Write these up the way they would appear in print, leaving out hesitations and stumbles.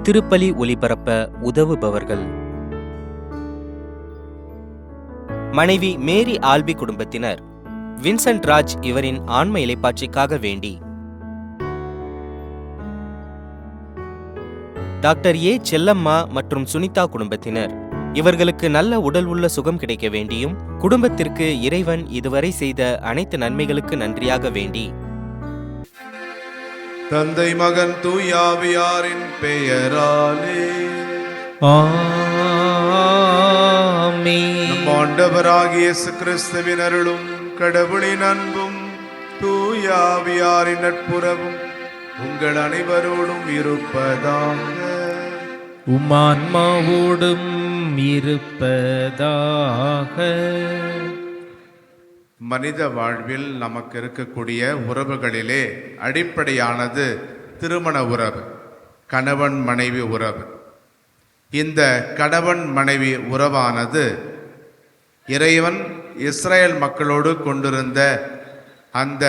திருப்பலி ஒளிபரப்ப உதவுபவர்கள். மனைவி மேரி ஆல்பி குடும்பத்தினர் வின்சென்ட் ராஜ் இவரின் ஆன்ம இளைப்பாட்சிக்காக வேண்டி, டாக்டர் ஏ செல்லம்மா மற்றும் சுனிதா குடும்பத்தினர் இவர்களுக்கு நல்ல உடல் உள்ள சுகம் கிடைக்க வேண்டியும், குடும்பத்திற்கு இறைவன் இதுவரை செய்த அனைத்து நன்மைகளுக்கு நன்றியாக வேண்டி, தந்தை மகன் தூயாவியாரின் பெயராலே ஆமென். நம் ஆண்டவராகிய இயேசு கிறிஸ்துவின் அருளும் கடவுளின் அன்பும் தூயாவியாரின் நட்புறவும் உங்கள் அனைவரோடும் இருப்பதாக. உம்மான்மாவோடும் இருப்பதாக. மனித வாழ்வில் நமக்கு இருக்கக்கூடிய உறவுகளிலே அடிப்படையானது திருமண உறவு, கணவன் மனைவி உறவு. இந்த கணவன் மனைவி உறவானது இறைவன் இஸ்ரேல் மக்களோடு கொண்டிருந்த அந்த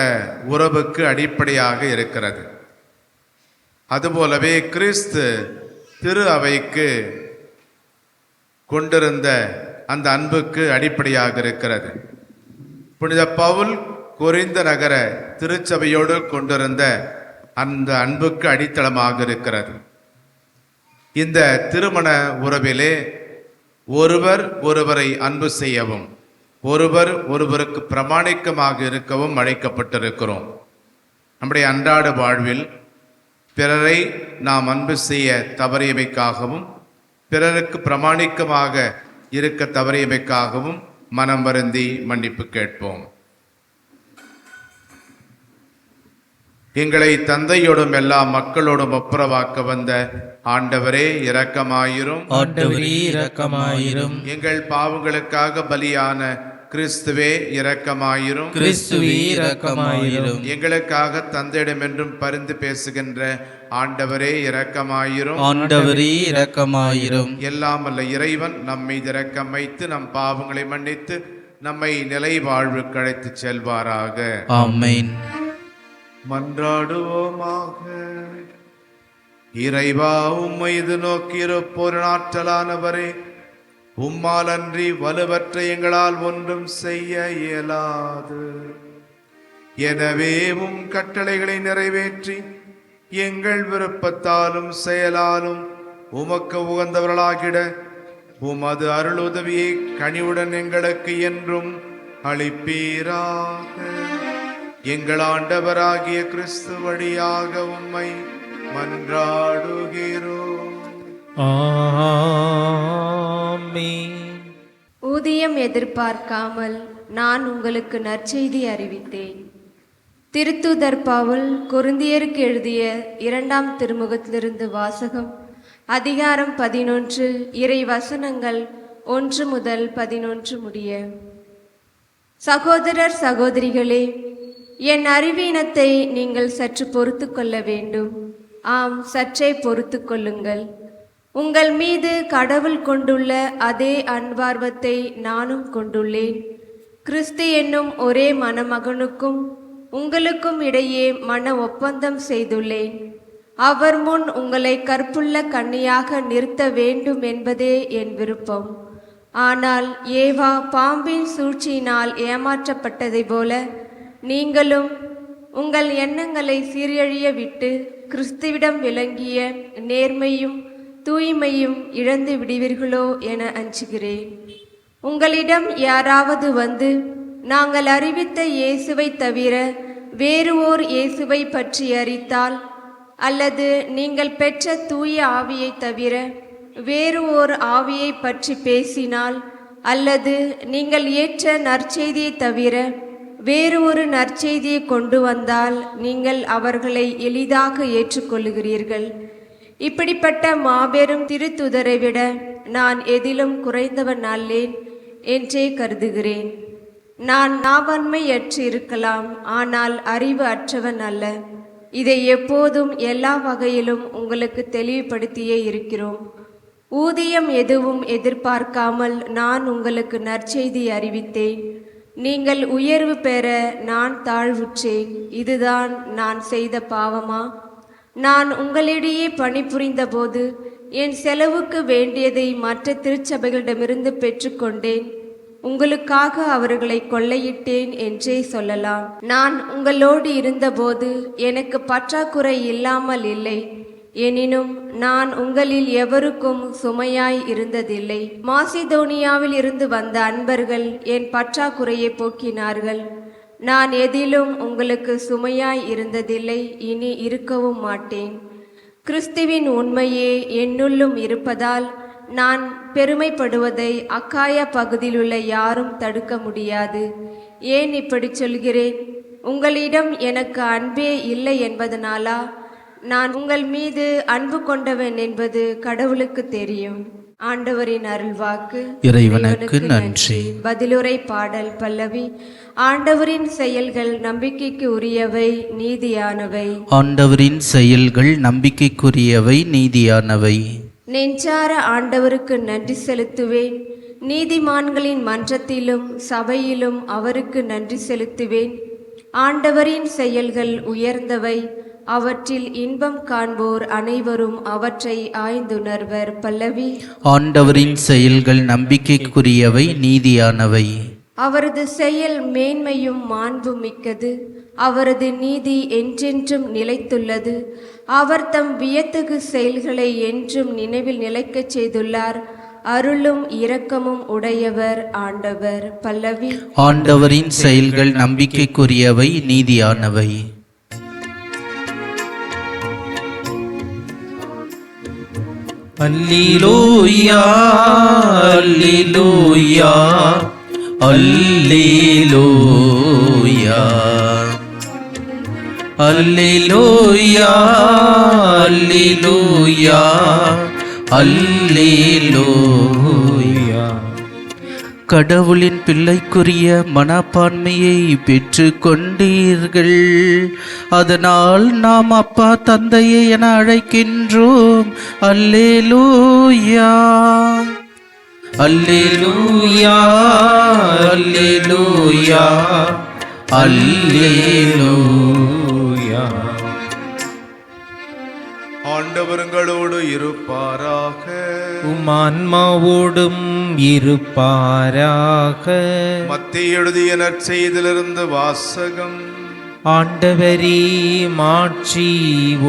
உறவுக்கு அடிப்படையாக இருக்கிறது. அதுபோலவே கிறிஸ்து திரு அவைக்கு கொண்டிருந்த அந்த அன்புக்கு அடிப்படையாக இருக்கிறது. புனித பவுல் கொரிந்த நகர திருச்சபையோடு கொண்டிருந்த அந்த அன்புக்கு அடித்தளமாக இருக்கிறது. இந்த திருமண உறவிலே ஒருவர் ஒருவரை அன்பு செய்யவும், ஒருவர் ஒருவருக்கு பிரமாணிக்கமாக இருக்கவும் அழைக்கப்பட்டிருக்கிறோம். நம்முடைய அன்றாட வாழ்வில் பிறரை நாம் அன்பு செய்ய தவறியமைக்காகவும், பிறருக்கு பிரமாணிக்கமாக இருக்க தவறியமைக்காகவும் மனம் வருந்தி மன்னிப்பு கேட்போம். எங்களை தந்தையோடும் எல்லா மக்களோடும் ஒப்புரவாக்க வந்த ஆண்டவரே இரக்கமாயிரும். ஆண்டவரே இரக்கமாயிரும். எங்கள் பாவங்களுக்காக பலியான கிறிஸ்துவே இரக்கமாயிரும். கிறிஸ்துவே இரக்கமாயிரும். எங்களுக்காக தந்தையிடம் என்றும் பரிந்து பேசுகின்ற ஆண்டவரே இரக்கமாயிரும். ஆண்டவரே இரக்கமாயிரும். எல்லாம் வல்ல இறைவன் நம்மை இரக்கம் வைத்து நம் பாவங்களை மன்னித்து நம்மை நிலை வாழ்வுக்கு அழைத்துச் செல்வாராக. ஆமென். மன்றாடுவோமாக. இறைவா, உம்மை இது நோக்கியிருப்போர் ஆற்றலானவரே, உம்மால் அன்றி வலுவற்ற எங்களால் ஒன்றும் செய்ய இயலாது. எனவே உம் கட்டளைகளை நிறைவேற்றி எங்கள் விருப்பத்தாலும் செயலாலும் உமக்கு உகந்தவர்களாகிட உமது அருள் உதவியை கனிவுடன் எங்களுக்கு என்றும் அளிப்பீராக. எங்கள் ஆண்டவராகிய கிறிஸ்து வழியாக உம்மை மன்றாடுகிறோம். ஆமென். ஊதியம் எதிர்பார்க்காமல் நான் உங்களுக்கு நற்செய்தி அறிவித்தேன். திருத்தூதர் பவுல் கொரிந்தியருக்கு எழுதிய 2ஆம் திருமுகத்திலிருந்து வாசகம். அதிகாரம் 11, இறை வசனங்கள் 1 முதல் 11 முடிய. சகோதரர் சகோதரிகளே, என் அறிவீனத்தை நீங்கள் சற்று பொறுத்து கொள்ள வேண்டும். ஆம், சற்றே பொறுத்து கொள்ளுங்கள். உங்கள் மீது கடவுள் கொண்டுள்ள அதே அன்பார்வத்தை நானும் கொண்டுள்ளேன். கிறிஸ்து என்னும் ஒரே மணமகனுக்கும் உங்களுக்கும் இடையே மன ஒப்பந்தம் செய்துள்ளேன். அவர் முன் உங்களை கற்புள்ள கன்னியாக நிறுத்த வேண்டும் என்பதே என் விருப்பம். ஆனால் ஏவா பாம்பின் சூழ்ச்சியினால் ஏமாற்றப்பட்டதை போல நீங்களும் உங்கள் எண்ணங்களை சீரழிய விட்டு கிறிஸ்துவிடம் விளங்கிய நேர்மையும் தூய்மையும் இழந்து விடுவீர்களோ என அஞ்சுகிறேன். உங்களிடம் யாராவது வந்து நாங்கள் அறிவித்த இயேசுவை தவிர வேறு ஓர் இயேசுவை பற்றி அறித்தால், அல்லது நீங்கள் பெற்ற தூய ஆவியை தவிர வேறு ஓர் ஆவியை பற்றி பேசினால், அல்லது நீங்கள் ஏற்ற நற்செய்தியை தவிர வேறு ஒரு நற்செய்தியை கொண்டு வந்தால் நீங்கள் அவர்களை எளிதாக ஏற்றுக்கொள்ளுகிறீர்கள். இப்படிப்பட்ட மாபெரும் திருத்துதரை விட நான் எதிலும் குறைந்தவன் அல்லேன் என்றே கருதுகிறேன். நான் நாவன்மையற்று இருக்கலாம், ஆனால் அறிவு அற்றவன் அல்ல. இதை எப்போதும் எல்லா வகையிலும் உங்களுக்கு தெளிவுபடுத்தியே இருக்கிறோம். ஊதியம் எதுவும் எதிர்பார்க்காமல் நான் உங்களுக்கு நற்செய்தி அறிவித்தேன். நீங்கள் உயர்வு பெற நான் தாழ்வுற்றேன். இதுதான் நான் செய்த பாவமா? நான் உங்களிடையே பணிபுரிந்த போது என் செலவுக்கு வேண்டியதை மற்ற திருச்சபைகளிடமிருந்து பெற்றுக்கொண்டேன். உங்களுக்காக அவர்களை கொள்ளையிட்டேன் என்றே சொல்லலாம். நான் உங்களோடு இருந்தபோது எனக்கு பற்றாக்குறை இல்லாமல் இல்லை. எனினும் நான் உங்களில் எவருக்கும் சுமையாய் இருந்ததில்லை. மாசிதோனியாவில் இருந்து வந்த அன்பர்கள் என் பற்றாக்குறையை போக்கினார்கள். நான் எதிலும் உங்களுக்கு சுமையாய் இருந்ததில்லை, இனி இருக்கவும் மாட்டேன். கிறிஸ்துவின் உண்மையே என்னுள்ளும் இருப்பதால் நான் பெருமைப்படுவதை அக்காயா பகுதியிலுள்ள யாரும் தடுக்க முடியாது. ஏன் இப்படி சொல்கிறேன்? உங்களிடம் எனக்கு அன்பே இல்லை என்பதனாலா? நான் உங்கள் மீது அன்பு கொண்டவன் என்பது கடவுளுக்கு தெரியும். ஆண்டவரின் அருள்வாக்கு. இறைவனுக்கு நன்றி. பதிலுரை பாடல் பல்லவி. ஆண்டவரின் செயல்கள் நம்பிக்கைக்கு உரியவை, நீதியானவை. ஆண்டவரின் செயல்கள் நம்பிக்கைக்குரியவை, நீதியானவை. நெஞ்சார ஆண்டவருக்கு நன்றி செலுத்துவேன். நீதிமான்களின் மன்றத்திலும் சபையிலும் அவருக்கு நன்றி செலுத்துவேன். ஆண்டவரின் செயல்கள் உயர்ந்தவை, அவற்றில் இன்பம் காண்போர் அனைவரும் அவற்றை ஆய்ந்துணர்வர். பல்லவி. ஆண்டவரின் செயல்கள் நம்பிக்கைக்குரியவை, நீதியானவை. அவரது செயல் மேன்மையும் மாண்பு மிக்கது. அவரது நீதி என்றென்றும் நிலைத்துள்ளது. அவர் தம் வியத்தகு செயல்களை என்றும் நினைவில் நிலைக்கச் செய்துள்ளார். அருளும் இரக்கமும் உடையவர் ஆண்டவர். பல்லவி. ஆண்டவரின் செயல்கள் நம்பிக்கைக்குரியவை, நீதியானவை. அல்லேலூயா, அல்லேலூயா, அல்லேலூயா, அல்லேலூயா, அல்லேலூயா, அல்லேலூயா. கடவுளின் பிள்ளைக்குரிய மனப்பான்மையை பெற்று கொண்டீர்கள். அதனால் நாம் அப்பா தந்தையை என அழைக்கின்றோம். அல்லேலூயா, அல்லேலூயா, அல்லேலூயா, அல்லேலூயா. ஆண்டவருங்களோடு இருப்பாராக. உம் ஆன்மாவோடும் இருப்பாராக. மத்தேயு எழுதிய நற்செய்தியிலிருந்து வாசகம். ஆண்டவரே, மாட்சி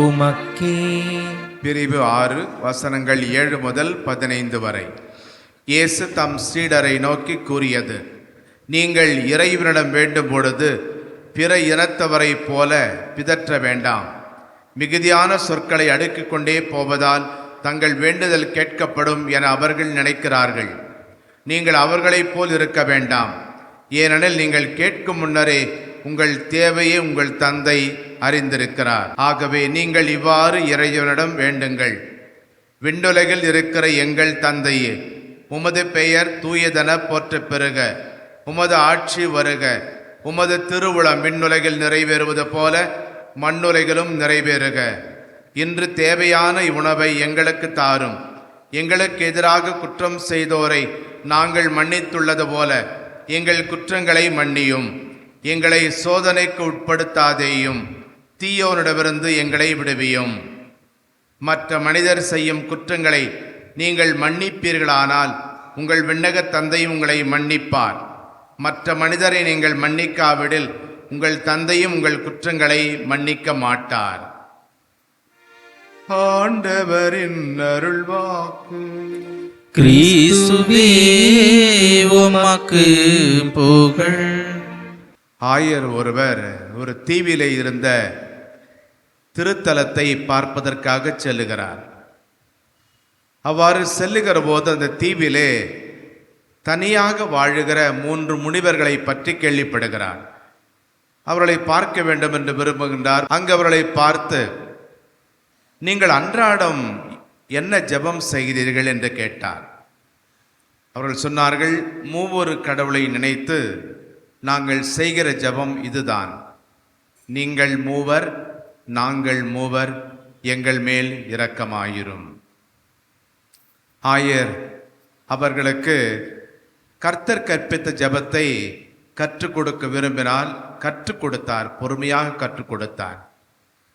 உமக்கே. பிரிவு 6 வசனங்கள் 7 முதல் 15 வரை. இயேசு தம் சீடரை நோக்கி கூறியது: நீங்கள் இறைவனிடம் வேண்டும் பொழுது பிற இனத்தவரைப் போல பிதற்ற வேண்டாம். மிகுதியான சொற்களை அடுக்கிக் கொண்டே போவதால் தங்கள் வேண்டுதல் கேட்கப்படும் என அவர்கள் நினைக்கிறார்கள். நீங்கள் அவர்களைப் போல் இருக்க வேண்டாம். ஏனெனில் நீங்கள் கேட்கும் முன்னரே உங்கள் தேவையை உங்கள் தந்தை அறிந்திருக்கிறார். ஆகவே நீங்கள் இவ்வாறு இறைவனிடம் வேண்டுங்கள்: விண்ணுலகில் இருக்கிற எங்கள் தந்தையே, உமது பெயர் தூயதென போற்றப் பெறுக. உமது ஆட்சி வருக. உமது திருவுளம் விண்ணுலகில் நிறைவேறுவது போல மண்ணுலகிலும் நிறைவேறுக. இன்று தேவையான உணவை எங்களுக்கு தாரும். எங்களுக்கு எதிராக குற்றம் செய்தோரை நாங்கள் மன்னித்துள்ளது போல எங்கள் குற்றங்களை மன்னியும். எங்களை சோதனைக்கு உட்படுத்தாதேயும், தீயோனிடமிருந்து எங்களை விடுவியும். மற்ற மனிதர் செய்யும் குற்றங்களை நீங்கள் மன்னிப்பீர்களானால் உங்கள் விண்ணகத் தந்தையும் உங்களை மன்னிப்பார். மற்ற மனிதரை நீங்கள் மன்னிக்காவிடில் உங்கள் தந்தையும் உங்கள் குற்றங்களை மன்னிக்க மாட்டார். ஆண்டவரின் அருள்வாக்கு. கிறிஸ்துவே உமக்கு புகழ். ஆயர் ஒருவர் ஒரு தீவிலே இருந்த திருத்தலத்தை பார்ப்பதற்காக செல்லுகிறார். அவ்வாறு செல்லுகிற போது அந்த தீவிலே தனியாக வாழுகிற 3 முனிவர்களை பற்றி கேள்விப்படுகிறார். அவர்களை பார்க்க வேண்டும் என்று விரும்புகின்றார். அங்கு அவர்களை பார்த்து, நீங்கள் அன்றாடம் என்ன ஜெபம் செய்கிறீர்கள் என்று கேட்டார். அவர்கள் சொன்னார்கள், மூவொரு கடவுளை நினைத்து நாங்கள் செய்கிற ஜெபம் இதுதான்: நீங்கள் மூவர், நாங்கள் மூவர், எங்கள் மேல் இரக்கமாயிரும். ஆயர் அவர்களுக்கு கர்த்தர் கற்பித்த ஜெபத்தை கற்றுக் கொடுக்க விரும்பினால் கற்றுக் கொடுத்தார். பொறுமையாக கற்றுக் கொடுத்தார்.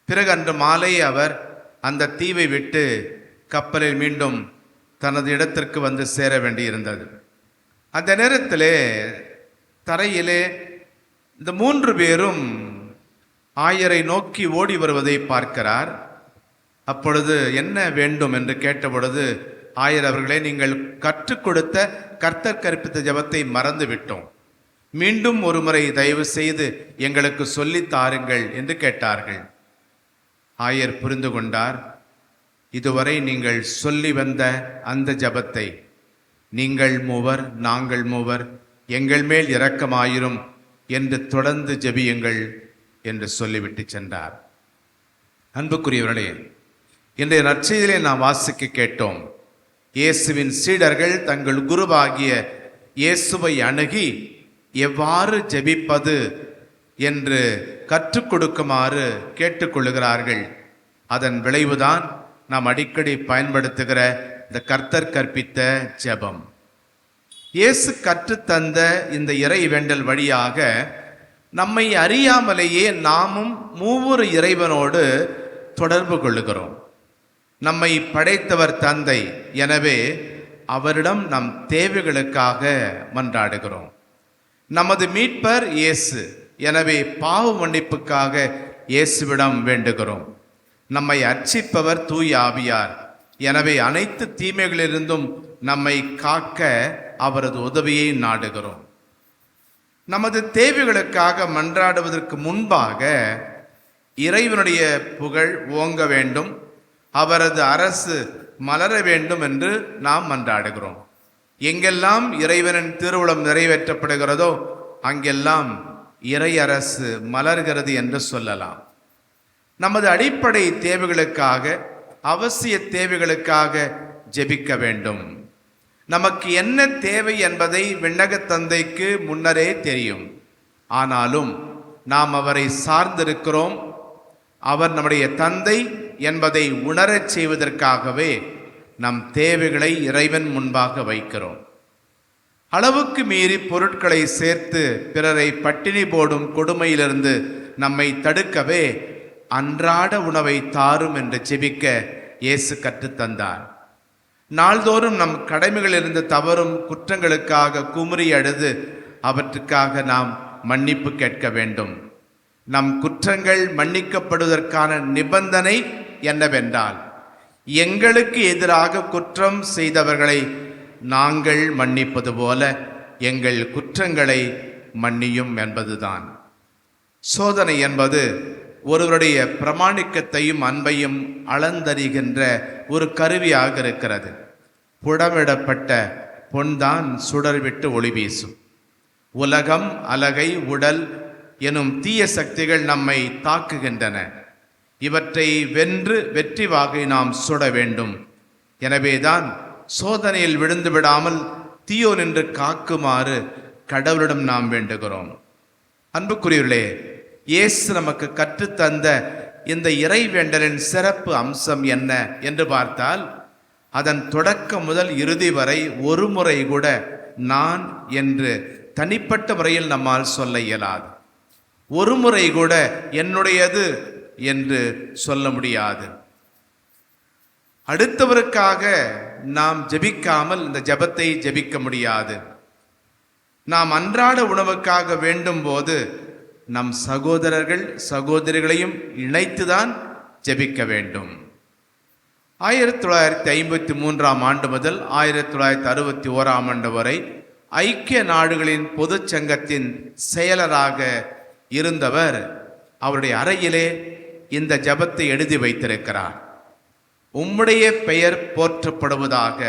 பிறகு அன்று மாலை அவர் அந்த தீவை விட்டு கப்பலில் மீண்டும் தனது இடத்திற்கு வந்து சேர வேண்டியிருந்தது. அந்த நேரத்திலே தரையிலே இந்த 3 பேரும் ஆயரை நோக்கி ஓடி வருவதை பார்க்கிறார். அப்பொழுது என்ன வேண்டும் என்று கேட்டபொழுது, ஆயர் அவர்களே, நீங்கள் கற்றுக் கொடுத்த கர்த்தர் கற்பித்த ஜெபத்தை மறந்து விட்டோம், மீண்டும் ஒரு முறை தயவு செய்து எங்களுக்கு சொல்லித் தாருங்கள் என்று கேட்டார்கள். ஆயர் புரிந்து கொண்டார். இதுவரை நீங்கள் சொல்லி வந்த அந்த ஜெபத்தை நீங்கள் மூவர் நாங்கள் மூவர் எங்கள் மேல் இரக்கமாயிரும் என்று தொடர்ந்து ஜெபியுங்கள் என்று சொல்லிவிட்டு சென்றார். அன்புக்குரியவர்களே, இன்றைய நற்செய்தியிலே நாம் வாசிக்க கேட்டோம். இயேசுவின் சீடர்கள் தங்கள் குருவாகிய இயேசுவை அணுகி எவ்வாறு ஜெபிப்பது என்று கற்றுக் கொடுக்குமாறு கேட்டுக்கொள்ளுகிறார்கள். அதன் விளைவுதான் நாம் அடிக்கடி பயன்படுத்துகிற இந்த கர்த்தர் கற்பித்த ஜெபம். இயேசு கற்றுத்தந்த இந்த இறை வேண்டல் வழியாக நம்மை அறியாமலேயே நாமும் மூவொரு இறைவனோடு தொடர்பு கொள்ளுகிறோம். நம்மை படைத்தவர் தந்தை, எனவே அவரிடம் நம் தேவைகளுக்காக மன்றாடுகிறோம். நமது மீட்பர் இயேசு, எனவே பாவ மன்னிப்புக்காக இயேசுவிடம் வேண்டுகிறோம். நம்மை அர்ச்சிப்பவர் தூய ஆவியார், எனவே அனைத்து தீமைகளிலிருந்தும் நம்மை காக்க அவரது உதவியை நாடுகிறோம். நமது தேவைகளுக்காக மன்றாடுவதற்கு முன்பாக இறைவனுடைய புகழ் ஓங்க வேண்டும், அவரது அரசு மலர வேண்டும் என்று நாம் மன்றாடுகிறோம். எங்கெல்லாம் இறைவனின் திருவுளம் நிறைவேற்றப்படுகிறதோ அங்கெல்லாம் இறை அரசு மலர்கிறது என்று சொல்லலாம். நமது அடிப்படை தேவைகளுக்காக, அவசிய தேவைகளுக்காக ஜெபிக்க வேண்டும். நமக்கு என்ன தேவை என்பதை விண்ணக தந்தைக்கு முன்னரே தெரியும். ஆனாலும் நாம் அவரை சார்ந்திருக்கிறோம். அவர் நம்முடைய தந்தை என்பதை உணரச் செய்வதற்காகவே நம் தேவைகளை இறைவன் முன்பாக வைக்கிறோம். அளவுக்கு மீறி பொருட்களை சேர்த்து பிறரை பட்டினி போடும் கொடுமையிலிருந்து நம்மை தடுக்கவே அன்றாட உணவை தாரும் என்று ஜெபிக்க இயேசு கற்றுத்தந்தார். நாள்தோறும் நம் கடமைகளிலிருந்து தவறும் குற்றங்களுக்காக குமுறி அழுது அவற்றுக்காக நாம் மன்னிப்பு கேட்க வேண்டும். நம் குற்றங்கள் மன்னிக்கப்படுவதற்கான நிபந்தனை என்னவென்றால், எங்களுக்கு எதிராக குற்றம் செய்தவர்களை நாங்கள் மன்னிப்பது போல எங்கள் குற்றங்களை மன்னியும் என்பதுதான். சோதனை என்பது ஒருவருடைய பிரமாணிக்கத்தையும் அன்பையும் அளந்தறிகின்ற ஒரு கருவியாக இருக்கிறது. புடமிடப்பட்ட பொன்தான் சுடர்விட்டு ஒளி வீசும். உலகம், அலகை, உடல் எனும் தீய சக்திகள் நம்மை தாக்குகின்றன. இவற்றை வென்று வெற்றி வாகை நாம் சுட வேண்டும். எனவேதான் சோதனையில் விழுந்து விடாமல் தீயோ நின்று காக்குமாறு கடவுளிடம் நாம் வேண்டுகிறோம். அன்புக்குரியவர்களே, இயேசு நமக்கு கற்றுத்தந்த இந்த இறை வேண்டலின் சிறப்பு அம்சம் என்ன என்று பார்த்தால், அதன் தொடக்கம் முதல் இறுதி வரை ஒரு முறை கூட நான் என்று தனிப்பட்ட முறையில் நம்மால் சொல்ல இயலாது. ஒரு முறை கூட என்னுடையது என்று சொல்ல முடியாது. அடுத்தவருக்காக நாம் ஜெபிக்காமல் இந்த ஜெபத்தை ஜெபிக்க முடியாது. நாம் அன்றாட உணவுக்காக வேண்டும் போது நம் சகோதரர்கள் சகோதரிகளையும் இணைத்துதான் ஜெபிக்க வேண்டும். 1953 ஆண்டு முதல் 1961 ஆண்டு வரை ஐக்கிய நாடுகளின் பொதுச் சங்கத்தின் செயலராக இருந்தவர் அவருடைய அறையிலே இந்த ஜெபத்தை எழுதி வைத்திருக்கிறார். உம்முடைய பெயர் போற்றப்படுவதாக,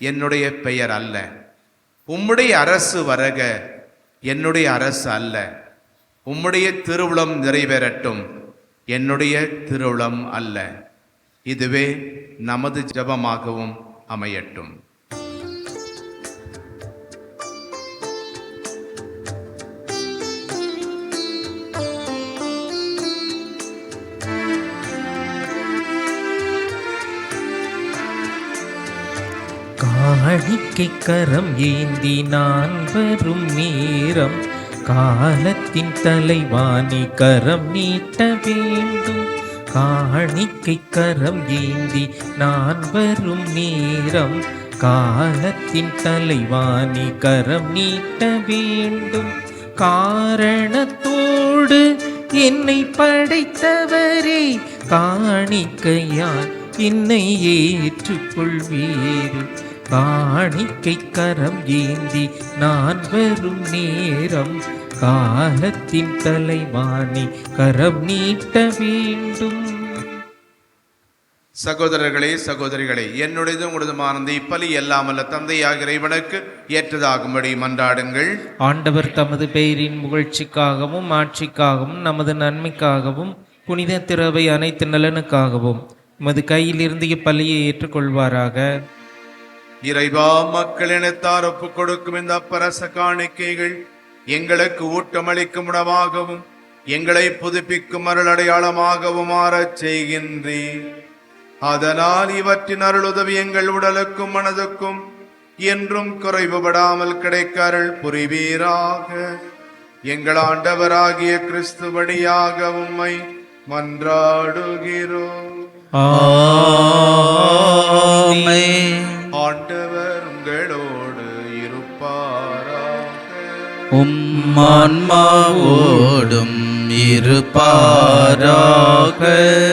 என்னுடைய பெயர் அல்ல. உம்முடைய அரசு வருக, என்னுடைய அரசு அல்ல. உம்முடைய திருவுளம் நிறைவேறட்டும், என்னுடைய திருவுளம் அல்ல. இதுவே நமது ஜெபமாகவும் அமையட்டும். காணிக்கை கரம் ஏந்தி நான் வரும் நேரம், காலத்தின் தலைவாணி கரம் நீட்ட வேண்டும். காணிக்கை கரம் ஏந்தி நான் வரும் நேரம் காலத்தின் தலைவாணி கரம் நீட்ட வேண்டும். காரணத்தோடு என்னை படைத்தவரே காணிக்கையால் என்னை ஏற்றுக்கொள்வீர். காணிக்கை கரம் ஏந்தி நான் வரும் நேரம் காலத்தின் தலைவாணி கரம் நீட்ட வேண்டும். சகோதரர்களே சகோதரிகளே, என்னுடையது உங்களதுமானது இப்பலி எல்லாமல்ல தந்தையாக இறைவனுக்கு ஏற்றதாகும்படி மன்றாடுங்கள். ஆண்டவர் தமது பெயரின் புகழ்ச்சிக்காகவும் ஆட்சிக்காகவும் நமது நன்மைக்காகவும் புனித திரவை அனைத்து நலனுக்காகவும் உமது கையில் இருந்து இப்பலியை ஏற்றுக்கொள்வாராக. இறைவா, மக்கள் இனத்தார் ஒப்புக் கொடுக்கும் இந்த அப்பரச காணிக்கைகள் எங்களுக்கு ஊட்டமளிக்கும் உணவாகவும் எங்களை புதுப்பிக்கும் அருள் அடையாளமாகவும் மாறச் செய்கின்றேன். அதனால் இவற்றின் அருளுதவி எங்கள் உடலுக்கும் மனதுக்கும் என்றும் குறைவுபடாமல் கிடைக்க அருள் புரிவீராக. எங்கள் ஆண்டவராகிய கிறிஸ்து வழியாக உம்மை மன்றாடுகிறோம். ஆமென். ஆண்டவர் உங்களோடு இருப்பாராக. ஆன்மாவோடும் இருப்பாராக.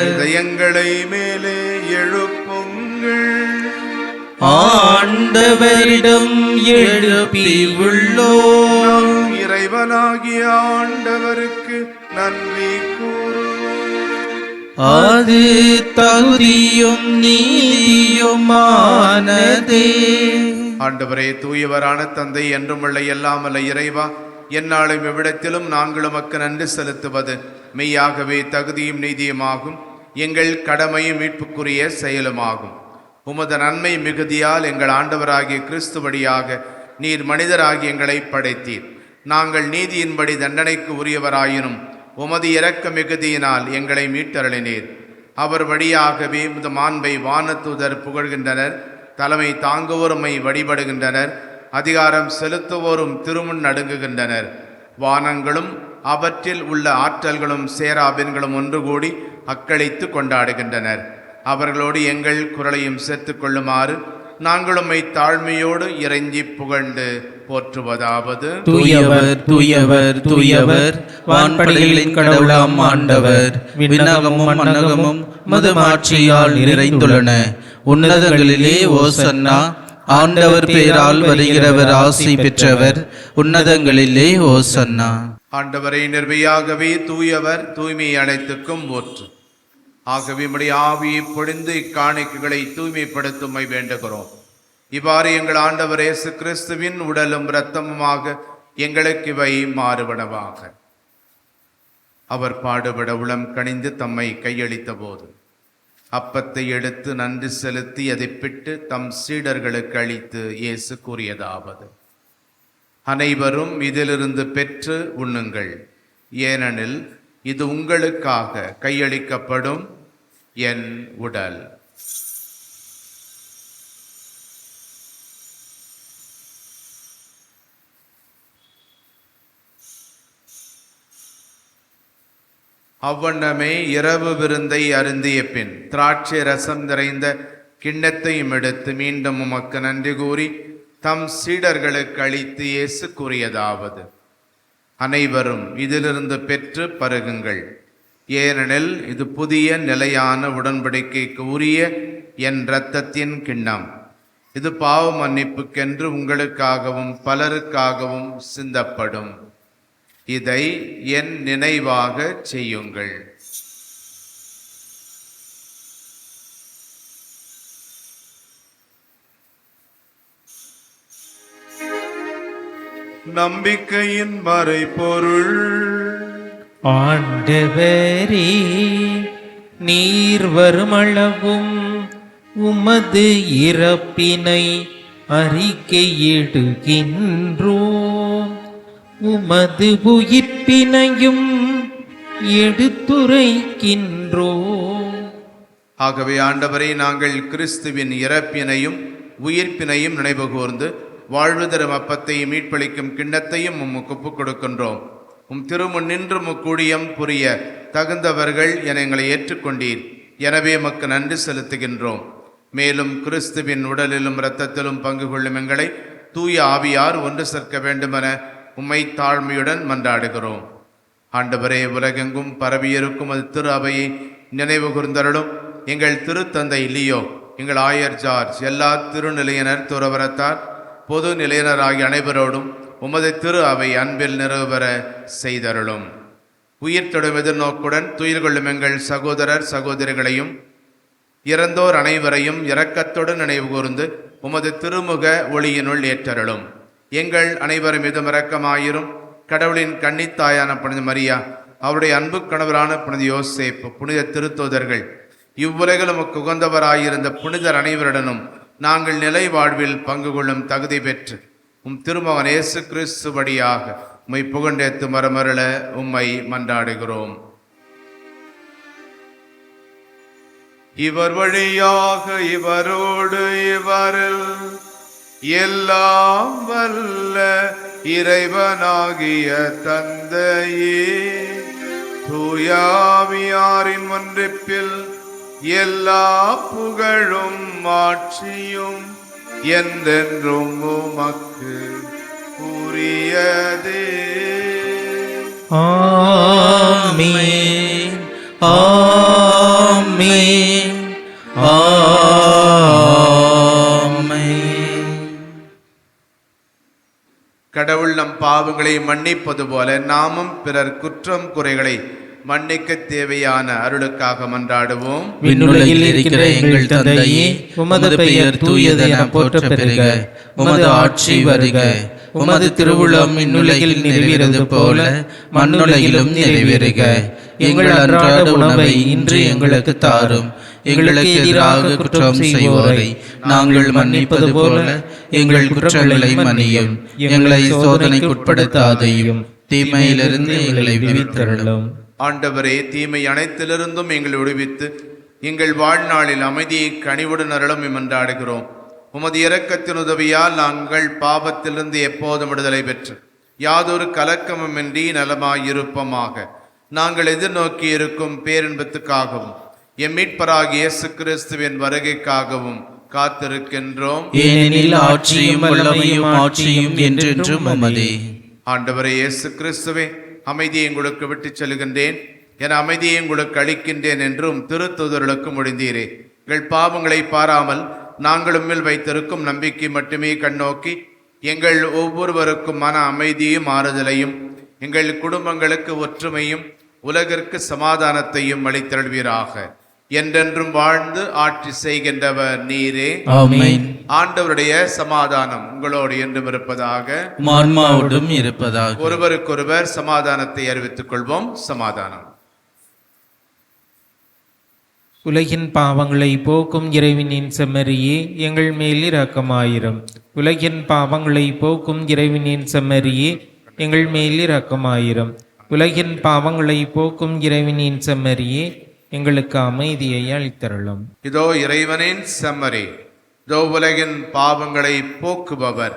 இதயங்களை மேலே எழுப்புங்கள். ஆண்டவரிடம் எழுப்பி உள்ளோம். இறைவனாகிய ஆண்டவருக்கு நன்றி கூறுவோம். அது தகுதியும் நீதியுமானதே. ஆண்டவரே, தூயவரான தந்தை, என்றும் உள்ள எல்லாம் அல்ல இறைவா, எந்நாளும் எவ்விடத்திலும் நாங்கள் உமக்கு நன்றி செலுத்துவது மெய்யாகவே தகுதியும் நீதியுமாகும். எங்கள் கடமையும் மீட்புக்குரிய செயலுமாகும். உமது நன்மை மிகுதியால் எங்கள் ஆண்டவராகிய கிறிஸ்து வழியாக நீர் மனிதராகி எங்களை படைத்தீர். நாங்கள் நீதியின்படி தண்டனைக்கு உரியவராயினும் உமது இரக்க மிகுதியினால் எங்களை மீட்டருளினீர். அவர் வழியாகவே உமது மாண்பை வானதூதர் புகழ்கின்றனர். தலைமை தாங்குவோருமை வழிபடுகின்றனர். அதிகாரம் செலுத்துவோரும் திருமுன் நடுங்குகின்றனர். வானங்களும் அவற்றில் உள்ள ஆற்றல்களும் சேராபின்களும் ஒன்று கூடி அக்களித்து கொண்டாடுகின்றனர். அவர்களோடு எங்கள் குரலையும் சேர்த்துக் கொள்ளுமாறு நாங்கள் உம்மை தாழ்மையோடு இறைஞ்சி புகழ்ந்து போற்றுவதாவது: தூயவர் தூயவர் தூயவர், வான்படைகளின் கடவுளாம் ஆண்டவர். விண்ணகமும் மண்ணகமும் மதுமாட்சியால் நிறைந்துள்ளன. உன்னதங்களிலே ஓசன்னா. ஆண்டவர் பேரால் வருகிறவர் ஆசி பெற்றவர். உன்னதங்களிலே ஓசன்னா. ஆண்டவரை நிர்மையாகவே தூயவர், தூய்மை அனைத்துக்கும் ஊற்று. ஆகவே உம்முடைய ஆவியை பொழிந்து இக்காணிக்கைகளை தூய்மைப்படுத்துமை வேண்டுகிறோம். இவ்வாறு எங்கள் ஆண்டவர் இயேசு கிறிஸ்துவின் உடலும் இரத்தமுமாக எங்களுக்கு இவை மாறுபடவாக. அவர் பாடுபட உளம் கனிந்து தம்மை கையளித்த போது அப்பத்தை எடுத்து நன்றி செலுத்தி அதை பிட்டு தம் சீடர்களுக்கு அளித்து இயேசு கூறியதாவது: அனைவரும் இதிலிருந்து பெற்று உண்ணுங்கள், ஏனெனில் இது உங்களுக்காக கையளிக்கப்படும் என் உடல். அவ்வண்ணமே இரவு விருந்தை அருந்திய பின் திராட்சை ரசம் நிறைந்த கிண்ணத்தையும் எடுத்து மீண்டும் உமக்கு நன்றி கூறி தம் சீடர்களுக்கு அளித்து இயேசு கூறியதாவது: அனைவரும் இதிலிருந்து பெற்று பருகுங்கள், ஏனெனில் இது புதிய நிலையான உடன்படிக்கைக்கு உரிய என் இரத்தத்தின் கிண்ணம். இது பாவ மன்னிப்புக்கென்று உங்களுக்காகவும் பலருக்காகவும் சிந்தப்படும். இதை என் நினைவாக செய்யுங்கள். நம்பிக்கையின் மறைபொருள். ஆண்டவரே, நீர் வருமளவும் உமது இறப்பினை அறிக்கையிடுகின்றோம், உமது உயிர்ப்பினையும் எடுத்துரைக்கின்றோம். ஆகவே ஆண்டவரை, நாங்கள் கிறிஸ்துவின் இறப்பினையும் உயிர்ப்பினையும் நினைவு கூர்ந்து வாழ்வு தரும் அப்பத்தையும் மீட்பளிக்கும் கிண்ணத்தையும் உமக்கு ஒப்புக் கொடுக்கின்றோம். உம் திருமுன் நின்று முக்கூடியம் புரிய தகுந்தவர்கள் என எங்களை ஏற்றுக்கொண்டீர். எனவே எமக்கு நன்றி செலுத்துகின்றோம். மேலும் கிறிஸ்துவின் உடலிலும் இரத்தத்திலும் பங்கு கொள்ளும் எங்களை தூய ஆவியார் ஒன்று சேர்க்க வேண்டுமென உம்மை தாழ்மையுடன் மன்றாடுகிறோம். ஆண்டவரே, உலகெங்கும் பரவியிருக்கும் அது திரு அவையை நினைவு கூர்ந்தருளும். எங்கள் திருத்தந்தை லியோ, எங்கள் ஆயர் ஜார்ஜ், எல்லா திருநிலையினர், துறவரத்தார், பொது நிலையினர் ஆகிய அனைவரோடும் உமது திரு அவை அன்பில் நிறைவு பெற செய்தருளும். உயிர்த்தொடும் எதிர்நோக்குடன் துயில் கொள்ளும் எங்கள் சகோதரர் சகோதரிகளையும் இறந்தோர் அனைவரையும் இரக்கத்துடன் நினைவு கூர்ந்து உமது திருமுக ஒளியினுள் ஏற்றருளும். எங்கள் அனைவர் மீதும் இரக்கமாயிரும். கடவுளின் கன்னித்தாயான புனித மரியா, அவருடைய அன்பு கணவரான புனித யோசேப்பு, புனித திருத்தூதர்கள், இவ்வுலகில் உமக்கு உகந்தவராயிருந்த புனிதர் அனைவருடனும் நாங்கள் நிலை வாழ்வில் பங்கு கொள்ளும் தகுதி பெற்று உம் திருமகன் இயேசு கிறிஸ்து வழியாக உம்மை புகழ்ந்தேத்து மரமருள உம்மை மன்றாடுகிறோம். இவர் வழியாக இவரோடு இவரில் எல்லாம் வல்ல இறைவனாகிய தந்தையே, தூயாவியாரின் ஒன்றிப்பில் எல்லா புகழும் ஆட்சியும் என்றென்றும் உமக்கு உரியதே. ஆமென், ஆமென், ஆமென். கடவுள் நம் பாவங்களை மன்னிப்பது போல நாமும் பிறர் குற்றம் குறைகளை மன்னிக்க தேவையான அருளுக்காக மன்றாடுவோம். விண்ணுலகில் இருக்கிற எங்கள் தந்தையே, உமது பெயர் தூயது என போற்றப் பெறுக. உமது ஆட்சி வருக. உமது திருவுளம் விண்ணுலகில் நிறைவேறுவது போல மண்ணுலகிலும் நிறைவேறுக. எங்கள் அன்றாட உணவை இன்று எங்களுக்கு தாரும். எங்களுக்கு எதிராக குற்றம் செய்வோரை நாங்கள் மன்னிப்பது போல எங்கள் குற்றங்களை மன்னியும். எங்களை சோதனைக்கு உட்படுத்தாதையும் தீமையிலிருந்து எங்களை விடுவித்தருளும். ஆண்டவரே, தீமை அனைத்திலிருந்தும் எங்களை விடுவித்து எங்கள் வாழ்நாளில் அமைதியை கனிவுடன் அருளும் மன்றாடுகிறோம். உமது இரக்கத்தின் உதவியால் நாங்கள் பாவத்திலிருந்து எப்போதும் விடுதலை பெற்று யாதொரு கலக்கமுமின்றி நலமாயிருப்போமாக. நாங்கள் எதிர்நோக்கி இருக்கும் பேரின்பத்துக்காகவும் எம் மீட்பராகிய இயேசு கிறிஸ்துவின் வருகைக்காகவும் காத்திருக்கின்றோம். ஏனெனில் ஆட்சியும் வல்லமையும் ஆட்சியும் என்றென்றும் உமதே. ஆண்டவரே இயேசு கிறிஸ்துவே, அமைதியை உங்களுக்கு விட்டுச் செல்கின்றேன், என் அமைதியை உங்களுக்கு அளிக்கின்றேன் என்றும் திருத்தூதர்களுக்கு முடிந்தீரே. எங்கள் பாவங்களை பாராமல் நாங்கள் உம்மில் வைத்திருக்கும் நம்பிக்கை மட்டுமே கண்ணோக்கி எங்கள் ஒவ்வொருவருக்கும் மன அமைதியும் ஆறுதலையும், எங்கள் குடும்பங்களுக்கு ஒற்றுமையும் உலகிற்கு சமாதானத்தையும் அளித்தருள்வீராக. என்றென்றும் வாழ்ந்து ஆட்சி செய்கின்றவர் நீரே. ஆமென். ஆண்டவருடைய சமாதானம் உங்களோடு என்றும் இருப்பதாக. ஆன்மாவோடும் இருப்பதாக. ஒருவருக்கொருவர் சமாதானத்தை அறிவித்துக் கொள்வோம். சமாதானம். உலகின் பாவங்களை போக்கும் இறைவனின் செம்மறியே, எங்கள் மேல் இரக்கமாயிரும். உலகின் பாவங்களை போக்கும் இறைவனின் செம்மறியே, எங்கள் மேல் இரக்கமாயிரும். உலகின் பாவங்களை போக்கும் இறைவனின் செம்மறியே, எங்களுக்கு அமைதியை அளித்தருளும். இதோ இறைவனின் செம்மறி, இதோ உலகின் பாவங்களை போக்குபவர்.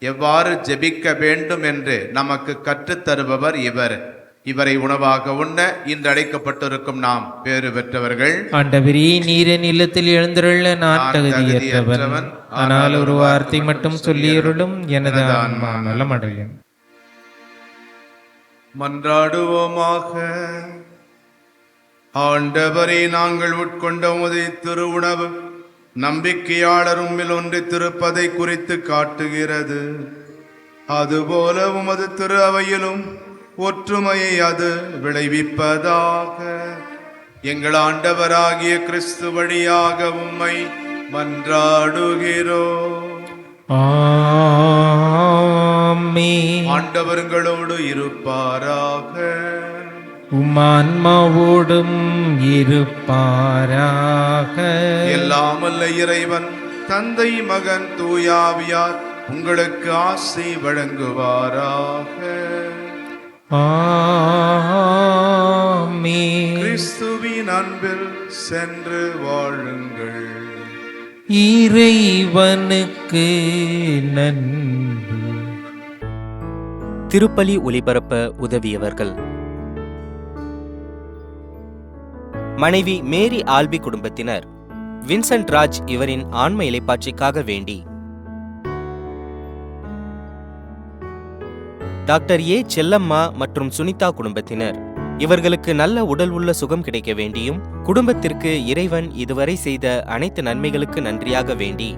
எவ்வாறு ஜெபிக்க வேண்டும் என்று நமக்கு கற்றுத்தருபவர் இவர். இவரை உணவாக உண்ண இன்று அழைக்கப்பட்டிருக்கும் நாம் பேறு பெற்றவர்கள். ஆண்டவரே, நீரின் இல்லத்தில் எழுந்தருள நான் தகுதியற்றவன். ஆனால் ஒரு வார்த்தை மட்டும் சொல்லியருளும், எனது ஆன்மா நலமடையும். மன்றாடுவோமாக. ஆண்டவரே, நாங்கள் உட்கொண்ட உமது திருவுணவு நம்பிக்கையாளரும் ஒன்று திருப்பதை குறித்து காட்டுகிறது. அதுபோல உமது திரு அவையிலும் ஒற்றுமையை அது விளைவிப்பதாக. எங்கள் ஆண்டவராகிய கிறிஸ்து வழியாக உம்மை மன்றாடுகிறோம். ஆமென். ஆண்டவர்களோடு இருப்பாராக. உம்மான்மாவோடும் இருப்பாராக. எல்லாம் வல்ல இறைவன் தந்தை, மகன், தூயாவியார் உங்களுக்கு ஆசை வழங்குவாராக. ஆமென். கிறிஸ்துவின் அன்பில் சென்று வாழுங்கள். இறைவனுக்கு நன்றி. திருப்பலி ஒளிபரப்ப உதவியவர்கள்: மனைவி மேரி ஆல்பி குடும்பத்தினர் வின்சென்ட் ராஜ் இவரின் ஆன்ம இளைப்பாற்றிக்காக வேண்டி, டாக்டர் ஏ செல்லம்மா மற்றும் சுனிதா குடும்பத்தினர் இவர்களுக்கு நல்ல உடல் உள்ள சுகம் கிடைக்க வேண்டியும், குடும்பத்திற்கு இறைவன் இதுவரை செய்த அனைத்து நன்மைகளுக்கு நன்றியாக வேண்டி